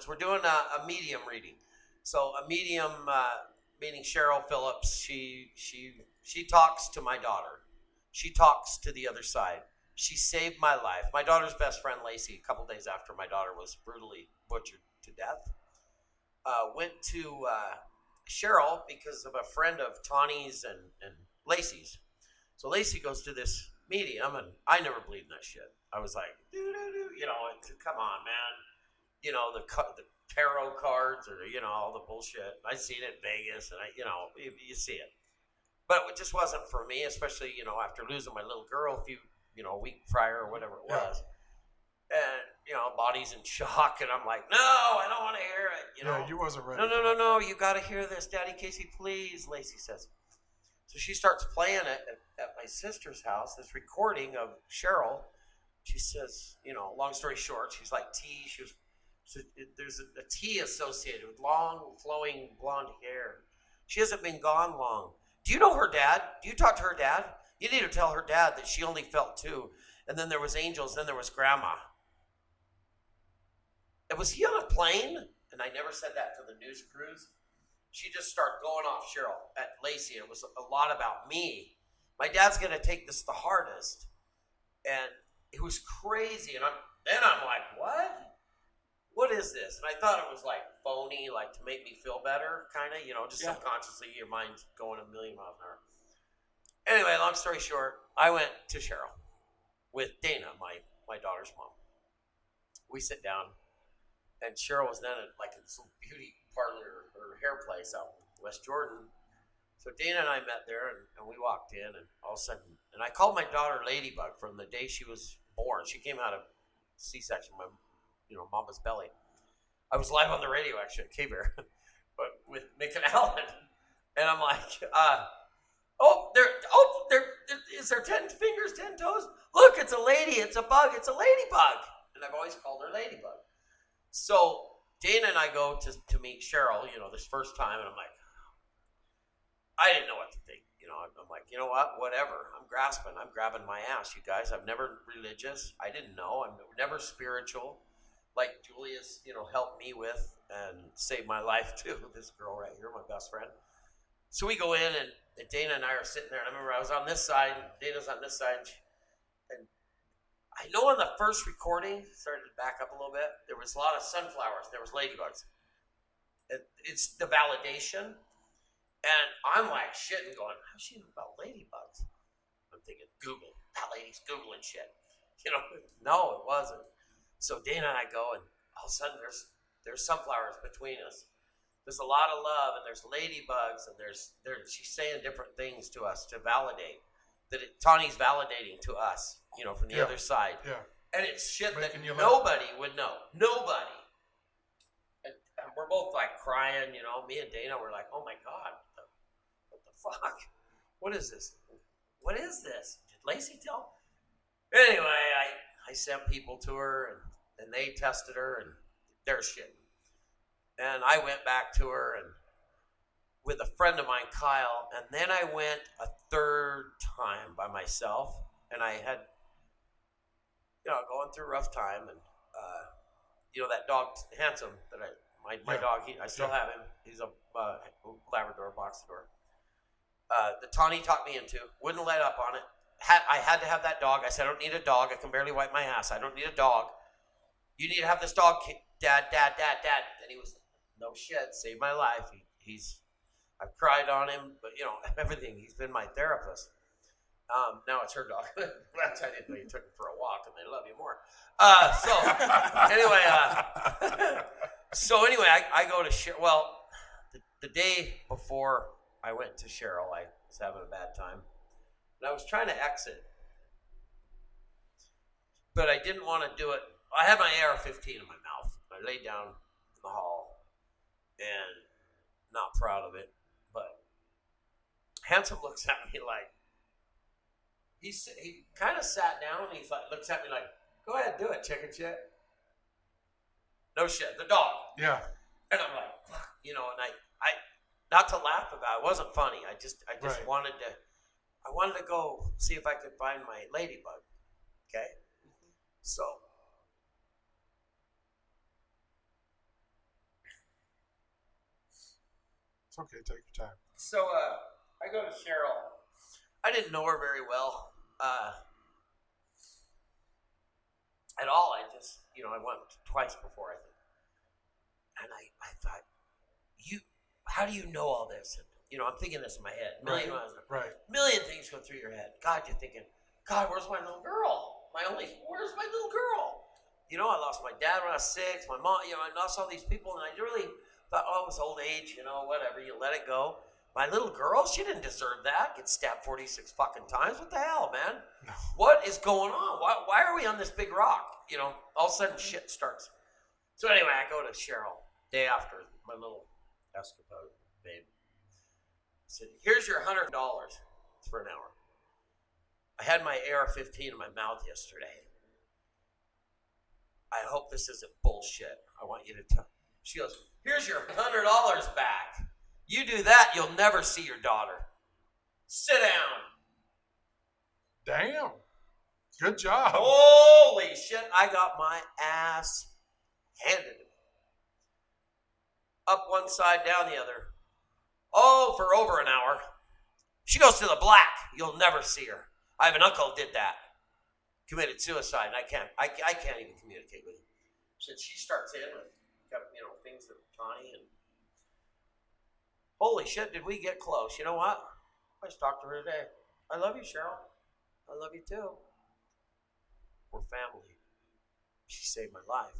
Masterminds, we're doing a medium reading. So a medium, meaning Cheryl Phillips, she talks to my daughter. She talks to the other side. She saved my life. My daughter's best friend, Lacey, a couple days after my daughter was brutally butchered to death, went to Cheryl because of a friend of Tawny's and Lacey's. So Lacey goes to this medium, and I never believed in that shit. I was like, come on, man. The tarot cards or, all the bullshit. I seen it in Vegas, and you see it. But it just wasn't for me, especially, after losing my little girl a week prior or whatever it was. And, body's in shock, and I'm like, no, I don't want to hear it, Yeah, you wasn't ready. No, you got to hear this, Daddy Casey, please, Lacey says. So she starts playing it at my sister's house, this recording of Cheryl. She says, long story short, she's like T. There's a T associated with long, flowing blonde hair. She hasn't been gone long. Do you know her dad? Do you talk to her dad? You need to tell her dad that she only felt two. And then there was angels, then there was grandma. And was he on a plane? And I never said that to the news crews. She just started going off Cheryl at Lacey. It was a lot about me. My dad's going to take this the hardest. And it was crazy. And I'm like, what? What is this? And I thought it was like phony, like to make me feel better, kind of, just subconsciously your mind's going a million miles an hour. Anyway, long story short, I went to Cheryl with Dana, my daughter's mom. We sit down, and Cheryl was then at like some beauty parlor or hair place out in West Jordan. So Dana and I met there, and we walked in, and all of a sudden, and I called my daughter Ladybug from the day she was born. She came out of C-section, my mama's belly. I was live on the radio actually at K-Bear, but with Mick and Alan, and I'm like, there is there 10 fingers, 10 toes? Look, it's a lady, it's a bug, it's a ladybug, and I've always called her Ladybug. So Dana and I go to meet Cheryl, this first time, and I'm like, I didn't know what to think. I'm like, you know what? Whatever. I'm grabbing my ass, you guys. I'm never religious. I didn't know. I'm never spiritual, like Julia's, helped me with and saved my life too. This girl right here, my best friend. So we go in, and Dana and I are sitting there. And I remember I was on this side, Dana's on this side, and I know on the first recording, started to back up a little bit, there was a lot of sunflowers. There was ladybugs. It's the validation. And I'm like shitting going, how's she know about ladybugs? I'm thinking, Google. That lady's Googling shit. No, it wasn't. So Dana and I go, and all of a sudden there's sunflowers between us. There's a lot of love, and there's ladybugs, and she's saying different things to us to validate. Tawny's validating to us, from the other side. Yeah. And it's shit that nobody would know. Nobody. And we're both like crying, me and Dana were like, oh my God. What the fuck? What is this? What is this? Did Lacey tell? Anyway, I sent people to her, and they tested her, and they're shit. And I went back to her and with a friend of mine, Kyle, and then I went a third time by myself, and I had, going through a rough time, and that dog, Handsome, that my dog, I still have him. He's a Labrador, boxer. The Tawny talked me into, wouldn't let up on it. I had to have that dog. I said, I don't need a dog. I can barely wipe my ass. I don't need a dog. You need to have this dog, Dad. And he was, no shit, saved my life. I've cried on him, but everything. He's been my therapist. Now it's her dog. That's I didn't know you took him for a walk, and they love you more. Anyway, I go to Cheryl. Well, the day before I went to Cheryl, I was having a bad time, and I was trying to exit, but I didn't want to do it. I had my AR-15 in my mouth. I laid down in the hall, and not proud of it. But Handsome looks at me like, he kind of sat down, and he looks at me like, go ahead, do it, chicken shit. No shit, the dog. Yeah. And I'm like, fuck, and I not to laugh about it, wasn't funny. I just right. wanted to go see if I could find my ladybug. Okay? So It's okay. Take your time. So I go to Cheryl. I didn't know her very well at all. I just, I went twice before, I think. And I thought, how do you know all this? And, I'm thinking this in my head. Million things go through your head. God, you're thinking, God, where's my little girl? Where's my little girl? I lost my dad when I was 6. My mom, I lost all these people, and I really thought, oh, it was old age, whatever. You let it go. My little girl, she didn't deserve that. Get stabbed 46 fucking times. What the hell, man? No. What is going on? Why are we on this big rock? All of a sudden shit starts. So anyway, I go to Cheryl day after my little escapade, babe. I said, here's your $100 for an hour. I had my AR-15 in my mouth yesterday. I hope this isn't bullshit. I want you to tell. She goes, here's your $100 back. You do that, you'll never see your daughter. Sit down. Damn. Good job. Holy shit, I got my ass handed to me. Up one side, down the other. Oh, for over an hour. She goes to the black. You'll never see her. I have an uncle who did that. Committed suicide, and I can't even communicate with him. She starts in with, things that are tiny, and holy shit, did we get close? You know what? I just talked to her today. I love you, Cheryl. I love you too. We're family. She saved my life.